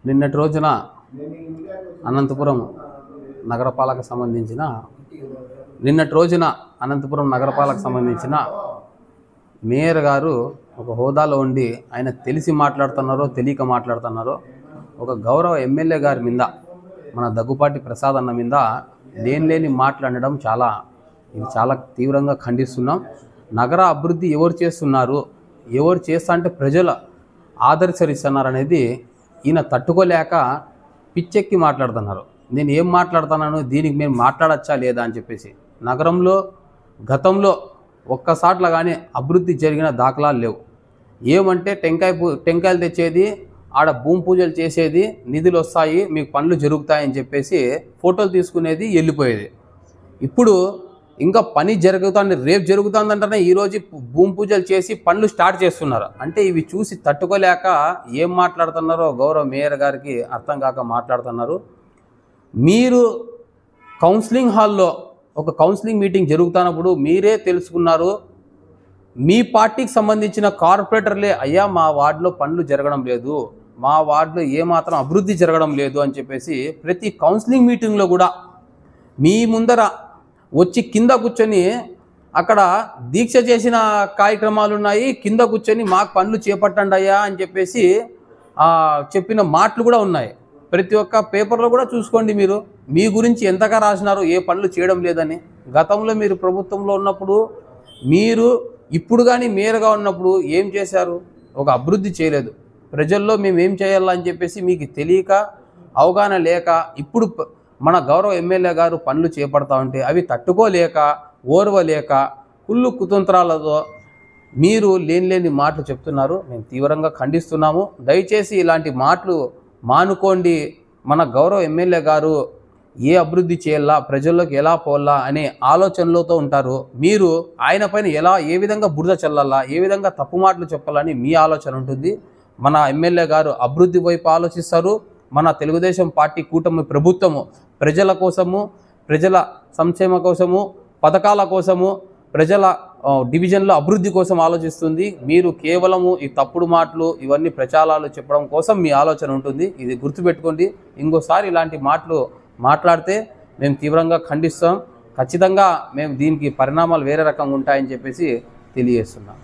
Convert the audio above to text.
నిన్నటి రోజున అనంతపురం నగరపాలకు సంబంధించిన మేయర్ గారు ఒక హోదాలో ఉండి ఆయన తెలిసి మాట్లాడుతున్నారో తెలియక మాట్లాడుతున్నారో ఒక గౌరవ ఎమ్మెల్యే గారి మీద మన దగ్గుపాటి ప్రసాద్ అన్న మీద లేని మాట్లాడడం చాలా తీవ్రంగా ఖండిస్తున్నాం. నగర అభివృద్ధి ఎవరు చేస్తున్నారు, ఎవరు చేస్తా అంటే ప్రజలు ఆదర్శిస్తున్నారు అనేది ఈయన తట్టుకోలేక పిచ్చెక్కి మాట్లాడుతున్నారు. నేను ఏం మాట్లాడుతున్నాను, దీనికి మేము మాట్లాడచ్చా లేదా అని చెప్పేసి. నగరంలో గతంలో ఒక్కసాట్ల కానీ అభివృద్ధి జరిగిన దాఖలాలు లేవు. ఏమంటే టెంకాయలు తెచ్చేది, ఆడ భూమి పూజలు చేసేది, నిధులు వస్తాయి, మీకు పనులు జరుగుతాయని చెప్పేసి ఫోటోలు తీసుకునేది, వెళ్ళిపోయేది. ఇప్పుడు ఇంకా పని జరుగుతుంది, రేపు జరుగుతుందంటేనే ఈరోజు భూమి పూజలు చేసి పనులు స్టార్ట్ చేస్తున్నారు. అంటే ఇవి చూసి తట్టుకోలేక ఏం మాట్లాడుతున్నారో గౌరవ మేయర్ గారికి అర్థం కాక మాట్లాడుతున్నారు. మీరు కౌన్సిలింగ్ హాల్లో ఒక కౌన్సిలింగ్ మీటింగ్ జరుగుతున్నప్పుడు మీరే తెలుసుకున్నారు, మీ పార్టీకి సంబంధించిన కార్పొరేటర్లే అయ్యా మా వార్డులో పనులు జరగడం లేదు, మా వార్డులో ఏమాత్రం అభివృద్ధి జరగడం లేదు అని చెప్పేసి ప్రతి కౌన్సిలింగ్ మీటింగ్లో కూడా మీ ముందర వచ్చి కింద కూర్చొని అక్కడ దీక్ష చేసిన కార్యక్రమాలు ఉన్నాయి, కింద కూర్చొని మాకు పనులు చేపట్టండి అయ్యా అని చెప్పేసి చెప్పిన మాటలు కూడా ఉన్నాయి. ప్రతి ఒక్క పేపర్లో కూడా చూసుకోండి, మీరు మీ గురించి ఎంతగా రాసినారు ఏ పనులు చేయడం లేదని. గతంలో మీరు ప్రభుత్వంలో ఉన్నప్పుడు, మీరు ఇప్పుడు కానీ మేయర్గా ఉన్నప్పుడు ఏం చేశారు? ఒక అభివృద్ధి చేయలేదు. ప్రజల్లో మేము ఏం చేయాలని చెప్పేసి మీకు తెలియక, అవగాహన లేక ఇప్పుడు మన గౌరవ ఎమ్మెల్యే గారు పనులు చేపడతా ఉంటే అవి తట్టుకోలేక, ఓర్వలేక, కుళ్ళు కుతంత్రాలతో మీరు లేని మాటలు చెప్తున్నారు. మేము తీవ్రంగా ఖండిస్తున్నాము. దయచేసి ఇలాంటి మాటలు మానుకోండి. మన గౌరవ ఎమ్మెల్యే గారు ఏ అభివృద్ధి చేయాలా, ప్రజల్లోకి ఎలా పోవాలా అనే ఆలోచనలతో ఉంటారు. మీరు ఆయన పైన ఏ విధంగా బురద చల్లాలా, ఏ విధంగా తప్పు మాటలు చెప్పాలని మీ ఆలోచన ఉంటుంది. మన ఎమ్మెల్యే గారు అభివృద్ధి వైపు ఆలోచిస్తారు. మన తెలుగుదేశం పార్టీ కూటమి ప్రభుత్వము ప్రజల కోసము, ప్రజల సంక్షేమ కోసము, పథకాల కోసము, ప్రజల డివిజన్లో అభివృద్ధి కోసం ఆలోచిస్తుంది. మీరు కేవలము ఈ తప్పుడు మాటలు ఇవన్నీ ప్రచారాలు చెప్పడం కోసం మీ ఆలోచన ఉంటుంది. ఇది గుర్తుపెట్టుకోండి. ఇంకోసారి ఇలాంటి మాటలు మాట్లాడితే మేము తీవ్రంగా ఖండిస్తాం. ఖచ్చితంగా మేము దీనికి పరిణామాలు వేరే రకంగా ఉంటాయని చెప్పేసి తెలియజేస్తున్నాం.